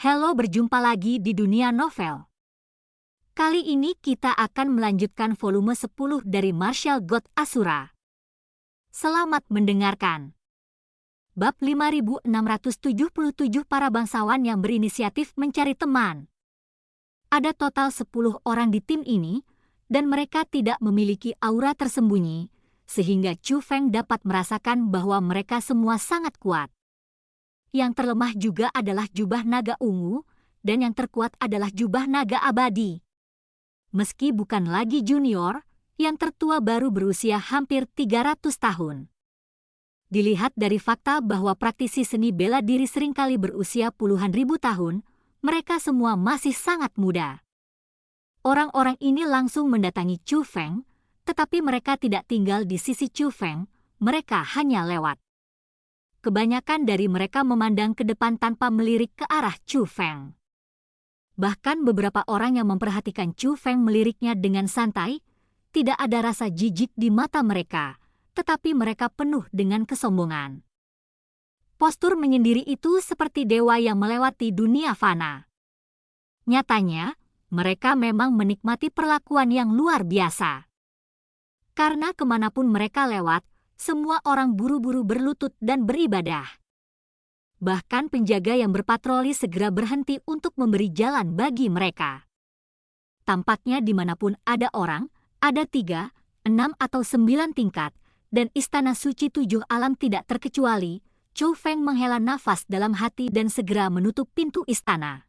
Halo, berjumpa lagi di dunia novel. Kali ini kita akan melanjutkan volume 10 dari Martial God Asura. Selamat mendengarkan. Bab 5677 para bangsawan yang berinisiatif mencari teman. Ada total 10 orang di tim ini, dan mereka tidak memiliki aura tersembunyi, sehingga Chu Feng dapat merasakan bahwa mereka semua sangat kuat. Yang terlemah juga adalah jubah naga ungu, dan yang terkuat adalah jubah naga abadi. Meski bukan lagi junior, yang tertua baru berusia hampir 300 tahun. Dilihat dari fakta bahwa praktisi seni bela diri seringkali berusia puluhan ribu tahun, mereka semua masih sangat muda. Orang-orang ini langsung mendatangi Chu Feng, tetapi mereka tidak tinggal di sisi Chu Feng, mereka hanya lewat. Kebanyakan dari mereka memandang ke depan tanpa melirik ke arah Chu Feng. Bahkan beberapa orang yang memperhatikan Chu Feng meliriknya dengan santai, tidak ada rasa jijik di mata mereka, tetapi mereka penuh dengan kesombongan. Postur menyendiri itu seperti dewa yang melewati dunia fana. Nyatanya, mereka memang menikmati perlakuan yang luar biasa. Karena kemanapun mereka lewat, semua orang buru-buru berlutut dan beribadah. Bahkan penjaga yang berpatroli segera berhenti untuk memberi jalan bagi mereka. Tampaknya dimanapun ada orang, ada 3, 6 atau 9 tingkat, dan istana suci 7 alam tidak terkecuali. Chu Feng menghela nafas dalam hati dan segera menutup pintu istana.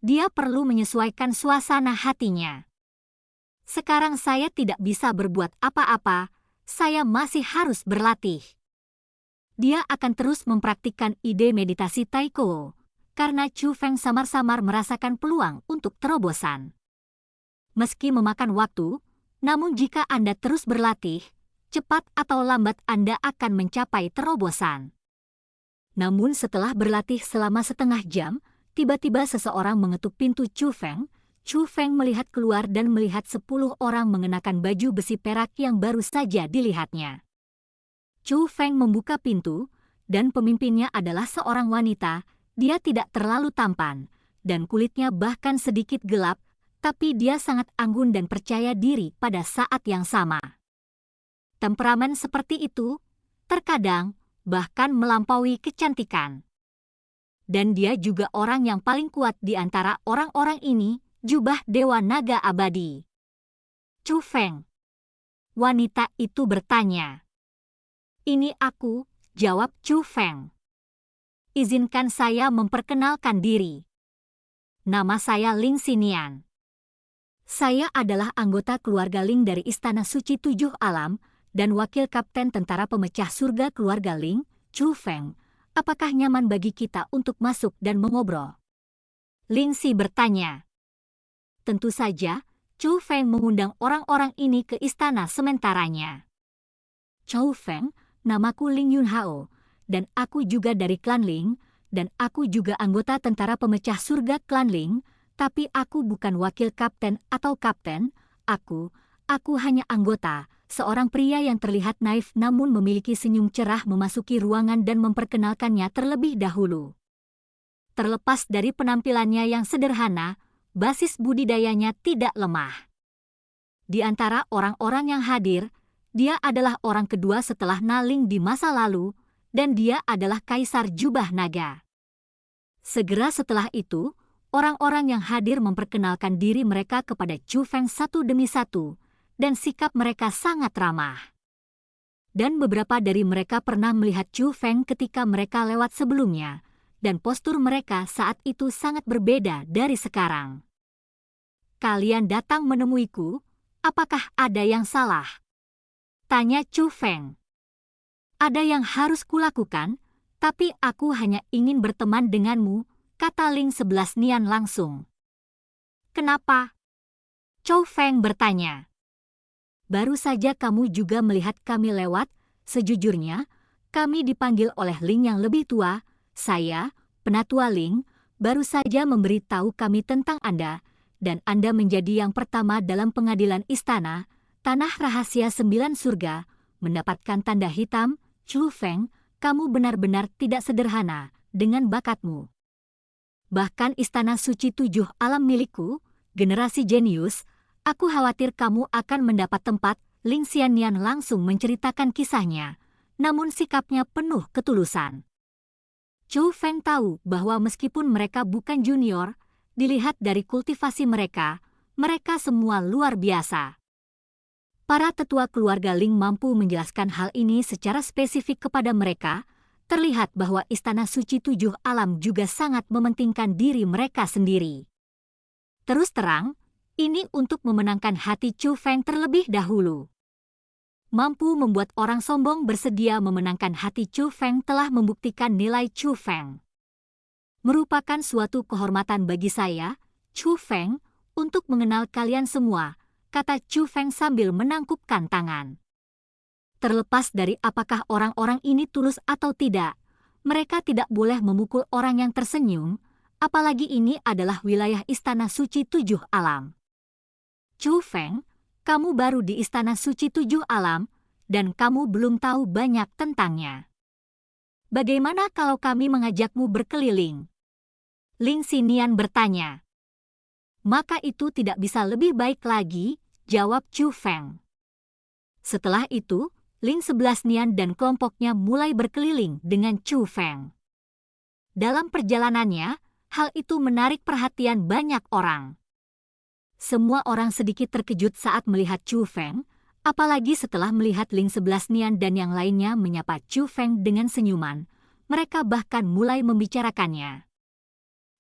Dia perlu menyesuaikan suasana hatinya. Sekarang saya tidak bisa berbuat apa-apa, saya masih harus berlatih. Dia akan terus mempraktikkan ide meditasi Taiko, karena Chu Feng samar-samar merasakan peluang untuk terobosan. Meski memakan waktu, namun jika Anda terus berlatih, cepat atau lambat Anda akan mencapai terobosan. Namun setelah berlatih selama setengah jam, tiba-tiba seseorang mengetuk pintu Chu Feng. Chu Feng melihat keluar dan melihat 10 orang mengenakan baju besi perak yang baru saja dilihatnya. Chu Feng membuka pintu, dan pemimpinnya adalah seorang wanita. Dia tidak terlalu tampan, dan kulitnya bahkan sedikit gelap, tapi dia sangat anggun dan percaya diri pada saat yang sama. Temperamen seperti itu, terkadang, bahkan melampaui kecantikan. Dan dia juga orang yang paling kuat di antara orang-orang ini, jubah Dewa Naga Abadi. Chu Feng. Wanita itu bertanya. Ini aku, jawab Chu Feng. Izinkan saya memperkenalkan diri. Nama saya Ling Xinian. Saya adalah anggota keluarga Ling dari Istana Suci 7 Alam, dan wakil kapten tentara pemecah surga keluarga Ling, Chu Feng. Apakah nyaman bagi kita untuk masuk dan mengobrol? Ling Xi bertanya. Tentu saja, Chu Feng mengundang orang-orang ini ke istana sementaranya. Chu Feng, namaku Ling Yunhao, dan aku juga dari klan Ling, dan aku juga anggota tentara pemecah surga klan Ling, tapi aku bukan wakil kapten atau kapten, aku hanya anggota, seorang pria yang terlihat naif namun memiliki senyum cerah memasuki ruangan dan memperkenalkannya terlebih dahulu. Terlepas dari penampilannya yang sederhana, basis budidayanya tidak lemah. Di antara orang-orang yang hadir, dia adalah orang kedua setelah Naling di masa lalu, dan dia adalah Kaisar Jubah Naga. Segera setelah itu, orang-orang yang hadir memperkenalkan diri mereka kepada Chu Feng satu demi satu, dan sikap mereka sangat ramah. Dan beberapa dari mereka pernah melihat Chu Feng ketika mereka lewat sebelumnya, dan postur mereka saat itu sangat berbeda dari sekarang. Kalian datang menemuiku, apakah ada yang salah? Tanya Chu Feng. Ada yang harus kulakukan, tapi aku hanya ingin berteman denganmu, kata Ling 11 Nian langsung. Kenapa? Chu Feng bertanya. Baru saja kamu juga melihat kami lewat, sejujurnya, kami dipanggil oleh Ling yang lebih tua, saya, Penatua Ling, baru saja memberitahu kami tentang Anda, dan Anda menjadi yang pertama dalam pengadilan istana, Tanah Rahasia 9 Surga, mendapatkan tanda hitam. Chu Feng, kamu benar-benar tidak sederhana dengan bakatmu. bahkan istana suci 7 alam milikku, generasi jenius, aku khawatir kamu akan mendapat tempat. Ling Xiannian langsung menceritakan kisahnya, namun sikapnya penuh ketulusan. Chu Feng tahu bahwa meskipun mereka bukan junior, dilihat dari kultivasi mereka, mereka semua luar biasa. Para tetua keluarga Ling mampu menjelaskan hal ini secara spesifik kepada mereka. Terlihat bahwa istana suci 7 alam juga sangat mementingkan diri mereka sendiri. Terus terang, ini untuk memenangkan hati Chu Feng terlebih dahulu. Mampu membuat orang sombong bersedia memenangkan hati Chu Feng telah membuktikan nilai Chu Feng. Merupakan suatu kehormatan bagi saya, Chu Feng, untuk mengenal kalian semua, kata Chu Feng sambil menangkupkan tangan. Terlepas dari apakah orang-orang ini tulus atau tidak, mereka tidak boleh memukul orang yang tersenyum, apalagi ini adalah wilayah istana suci 7 alam. Chu Feng, kamu baru di istana suci 7 alam, dan kamu belum tahu banyak tentangnya. Bagaimana kalau kami mengajakmu berkeliling? Ling Xiannian bertanya. Maka itu tidak bisa lebih baik lagi, jawab Chu Feng. Setelah itu, Ling 11 Nian dan kelompoknya mulai berkeliling dengan Chu Feng. Dalam perjalanannya, hal itu menarik perhatian banyak orang. Semua orang sedikit terkejut saat melihat Chu Feng, apalagi setelah melihat Ling 11 Nian dan yang lainnya menyapa Chu Feng dengan senyuman. Mereka bahkan mulai membicarakannya.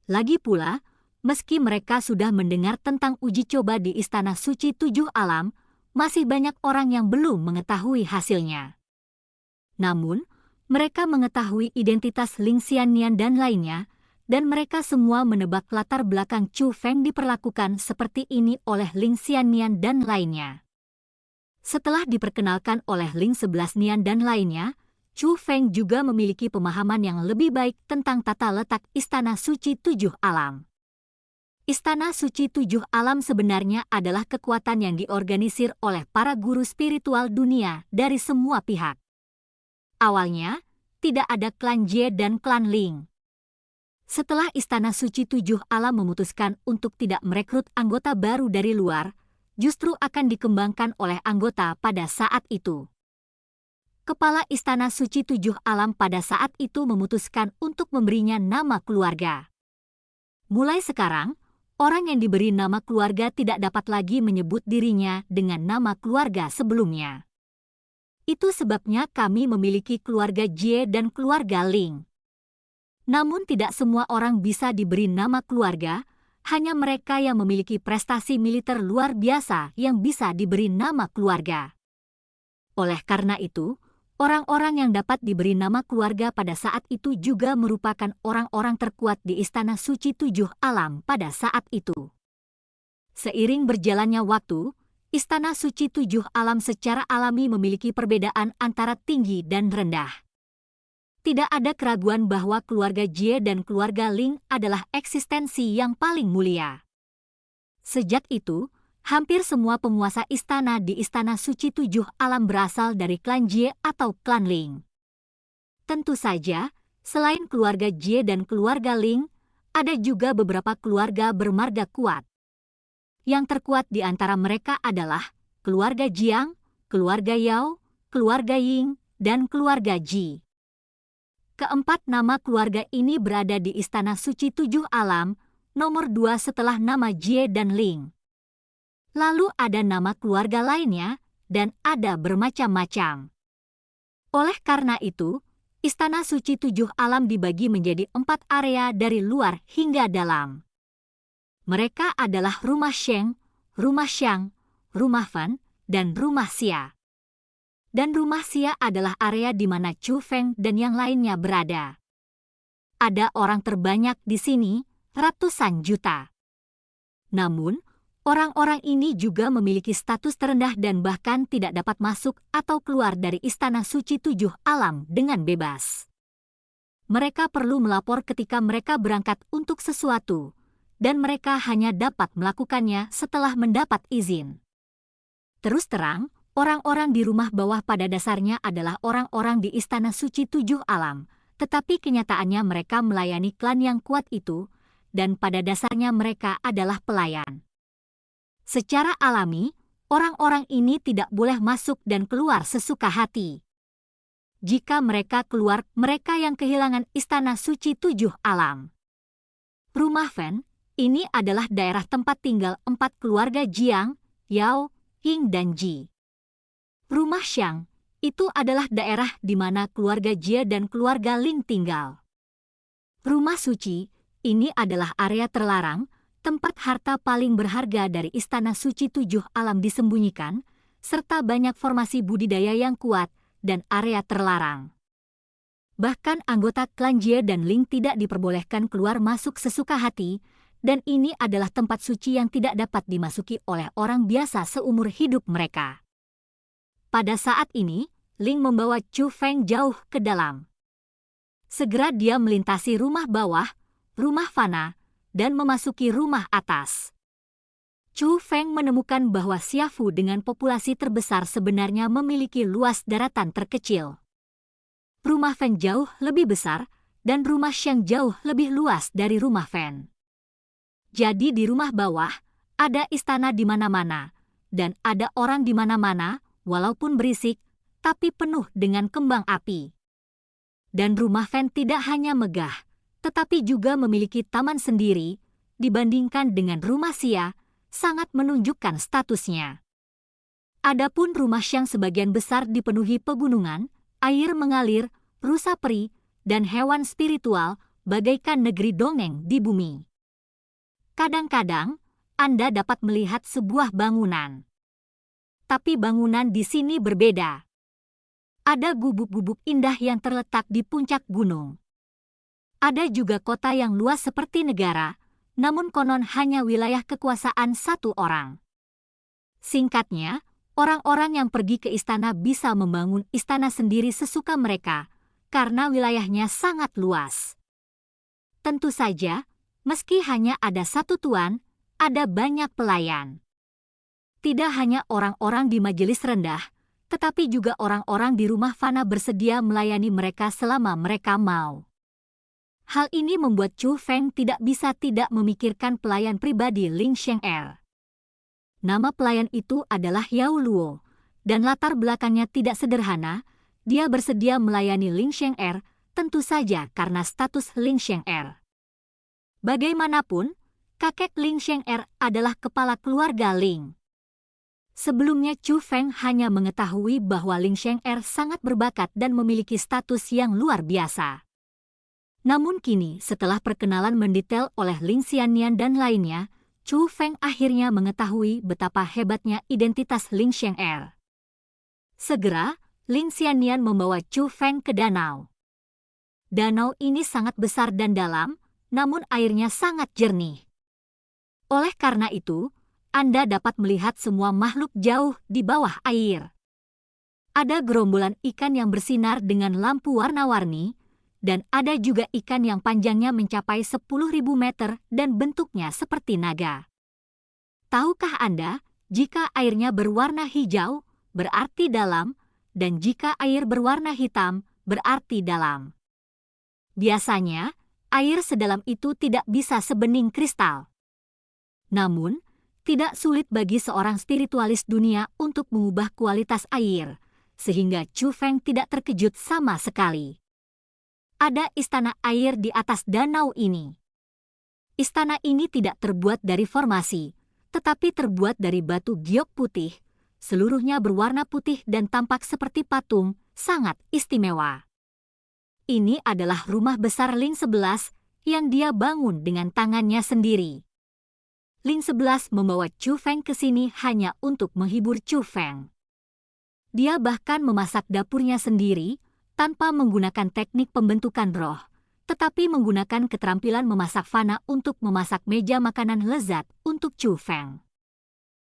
Lagi pula, meski mereka sudah mendengar tentang uji coba di istana suci 7 alam, masih banyak orang yang belum mengetahui hasilnya. Namun, mereka mengetahui identitas Ling Xiannian dan lainnya, dan mereka semua menebak latar belakang Chu Feng diperlakukan seperti ini oleh Ling Xiannian dan lainnya. Setelah diperkenalkan oleh Ling 11 Nian dan lainnya, Chu Feng juga memiliki pemahaman yang lebih baik tentang tata letak istana suci 7 alam. Istana suci 7 alam sebenarnya adalah kekuatan yang diorganisir oleh para guru spiritual dunia dari semua pihak. Awalnya, tidak ada klan Jie dan klan Ling. Setelah istana suci 7 alam memutuskan untuk tidak merekrut anggota baru dari luar, justru akan dikembangkan oleh anggota pada saat itu. Kepala istana suci 7 alam pada saat itu memutuskan untuk memberinya nama keluarga. Mulai sekarang, orang yang diberi nama keluarga tidak dapat lagi menyebut dirinya dengan nama keluarga sebelumnya. Itu sebabnya kami memiliki keluarga Jie dan keluarga Ling. Namun tidak semua orang bisa diberi nama keluarga, hanya mereka yang memiliki prestasi militer luar biasa yang bisa diberi nama keluarga. Oleh karena itu, orang-orang yang dapat diberi nama keluarga pada saat itu juga merupakan orang-orang terkuat di istana suci 7 alam pada saat itu. Seiring berjalannya waktu, istana suci 7 alam secara alami memiliki perbedaan antara tinggi dan rendah. Tidak ada keraguan bahwa keluarga Jie dan keluarga Ling adalah eksistensi yang paling mulia. Sejak itu, hampir semua penguasa istana di istana suci 7 alam berasal dari klan Jie atau klan Ling. Tentu saja, selain keluarga Jie dan keluarga Ling, ada juga beberapa keluarga bermarga kuat. Yang terkuat di antara mereka adalah keluarga Jiang, keluarga Yao, keluarga Ying, dan keluarga Ji. Keempat nama keluarga ini berada di istana suci 7 alam, nomor 2 setelah nama Jie dan Ling. Lalu ada nama keluarga lainnya, dan ada bermacam-macam. Oleh karena itu, istana suci 7 alam dibagi menjadi 4 area dari luar hingga dalam. Mereka adalah Rumah Sheng, Rumah Xiang, Rumah Fan, dan Rumah Xia. Dan Rumah Xia adalah area di mana Chu Feng dan yang lainnya berada. Ada orang terbanyak di sini, ratusan juta. Namun, orang-orang ini juga memiliki status terendah dan bahkan tidak dapat masuk atau keluar dari istana suci 7 alam dengan bebas. Mereka perlu melapor ketika mereka berangkat untuk sesuatu, dan mereka hanya dapat melakukannya setelah mendapat izin. Terus terang, orang-orang di rumah bawah pada dasarnya adalah orang-orang di istana suci 7 alam, tetapi kenyataannya mereka melayani klan yang kuat itu, dan pada dasarnya mereka adalah pelayan. Secara alami, orang-orang ini tidak boleh masuk dan keluar sesuka hati. Jika mereka keluar, mereka yang kehilangan istana suci 7 alam. Rumah Fen, ini adalah daerah tempat tinggal 4 keluarga Jiang, Yao, Ying dan Ji. Rumah Xiang, itu adalah daerah di mana keluarga Jie dan keluarga Ling tinggal. Rumah Suci, ini adalah area terlarang, tempat harta paling berharga dari istana suci 7 alam disembunyikan, serta banyak formasi budidaya yang kuat dan area terlarang. Bahkan anggota klan Jie dan Ling tidak diperbolehkan keluar masuk sesuka hati, dan ini adalah tempat suci yang tidak dapat dimasuki oleh orang biasa seumur hidup mereka. Pada saat ini, Ling membawa Chu Feng jauh ke dalam. Segera dia melintasi rumah bawah, rumah Fana, dan memasuki rumah atas. Chu Feng menemukan bahwa Xiafu dengan populasi terbesar sebenarnya memiliki luas daratan terkecil. Rumah Feng jauh lebih besar, dan rumah Xiang jauh lebih luas dari rumah Feng. Jadi di rumah bawah, ada istana di mana-mana, dan ada orang di mana-mana, walaupun berisik, tapi penuh dengan kembang api. Dan rumah Feng tidak hanya megah, tetapi juga memiliki taman sendiri, dibandingkan dengan rumah Xia, sangat menunjukkan statusnya. Adapun rumah Xiang sebagian besar dipenuhi pegunungan, air mengalir, rusa peri, dan hewan spiritual, bagaikan negeri dongeng di bumi. Kadang-kadang, Anda dapat melihat sebuah bangunan. Tapi bangunan di sini berbeda. Ada gubuk-gubuk indah yang terletak di puncak gunung. Ada juga kota yang luas seperti negara, namun konon hanya wilayah kekuasaan satu orang. Singkatnya, orang-orang yang pergi ke istana bisa membangun istana sendiri sesuka mereka, karena wilayahnya sangat luas. Tentu saja, meski hanya ada satu tuan, ada banyak pelayan. Tidak hanya orang-orang di majelis rendah, tetapi juga orang-orang di rumah Fana bersedia melayani mereka selama mereka mau. Hal ini membuat Chu Feng tidak bisa tidak memikirkan pelayan pribadi Ling Xiang'er. Nama pelayan itu adalah Yao Luo, dan latar belakangnya tidak sederhana. Dia bersedia melayani Ling Xiang'er, tentu saja karena status Ling Xiang'er. Bagaimanapun, kakek Ling Xiang'er adalah kepala keluarga Ling. Sebelumnya Chu Feng hanya mengetahui bahwa Ling Xiang'er sangat berbakat dan memiliki status yang luar biasa. Namun kini, setelah perkenalan mendetail oleh Ling Xiannian dan lainnya, Chu Feng akhirnya mengetahui betapa hebatnya identitas Ling Xiang'er. Segera, Ling Xiannian membawa Chu Feng ke danau. Danau ini sangat besar dan dalam, namun airnya sangat jernih. Oleh karena itu, Anda dapat melihat semua makhluk jauh di bawah air. Ada gerombolan ikan yang bersinar dengan lampu warna-warni, dan ada juga ikan yang panjangnya mencapai 10.000 meter dan bentuknya seperti naga. Tahukah Anda, jika airnya berwarna hijau, berarti dalam, dan jika air berwarna hitam, berarti dalam. Biasanya, air sedalam itu tidak bisa sebening kristal. Namun, tidak sulit bagi seorang spiritualis dunia untuk mengubah kualitas air, sehingga Chu Feng tidak terkejut sama sekali. Ada istana air di atas danau ini. Istana ini tidak terbuat dari formasi, tetapi terbuat dari batu giok putih. Seluruhnya berwarna putih dan tampak seperti patung, sangat istimewa. Ini adalah rumah besar Ling 11 yang dia bangun dengan tangannya sendiri. Ling 11 membawa Chu Feng ke sini hanya untuk menghibur Chu Feng. Dia bahkan memasak dapurnya sendiri, tanpa menggunakan teknik pembentukan roh, tetapi menggunakan keterampilan memasak Fana untuk memasak meja makanan lezat untuk Chu Feng.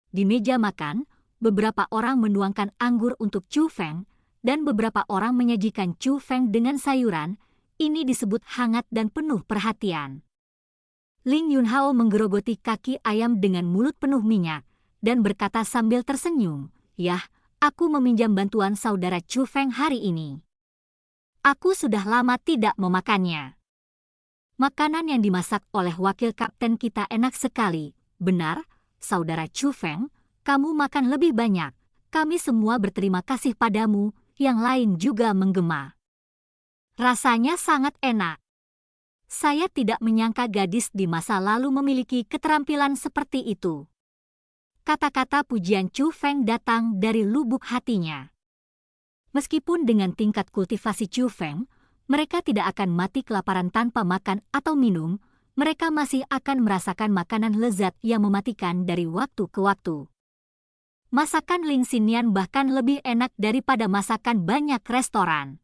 Di meja makan, beberapa orang menuangkan anggur untuk Chu Feng, dan beberapa orang menyajikan Chu Feng dengan sayuran. Ini disebut hangat dan penuh perhatian. Ling Yunhao menggerogoti kaki ayam dengan mulut penuh minyak, dan berkata sambil tersenyum, "Yah, aku meminjam bantuan saudara Chu Feng hari ini. Aku sudah lama tidak memakannya." Makanan yang dimasak oleh wakil kapten kita enak sekali. Benar, saudara Chu Feng, kamu makan lebih banyak. Kami semua berterima kasih padamu, yang lain juga menggema. Rasanya sangat enak. Saya tidak menyangka gadis di masa lalu memiliki keterampilan seperti itu. Kata-kata pujian Chu Feng datang dari lubuk hatinya. Meskipun dengan tingkat kultivasi Chu Feng, mereka tidak akan mati kelaparan tanpa makan atau minum, mereka masih akan merasakan makanan lezat yang mematikan dari waktu ke waktu. Masakan Ling Xinyan bahkan lebih enak daripada masakan banyak restoran.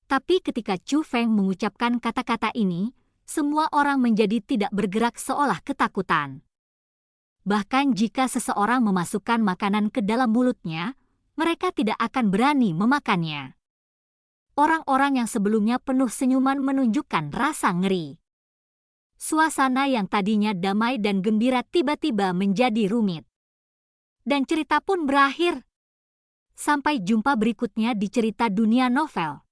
Tapi ketika Chu Feng mengucapkan kata-kata ini, semua orang menjadi tidak bergerak seolah ketakutan. Bahkan jika seseorang memasukkan makanan ke dalam mulutnya, mereka tidak akan berani memakannya. Orang-orang yang sebelumnya penuh senyuman menunjukkan rasa ngeri. Suasana yang tadinya damai dan gembira tiba-tiba menjadi rumit. Dan cerita pun berakhir. Sampai jumpa berikutnya di cerita dunia novel.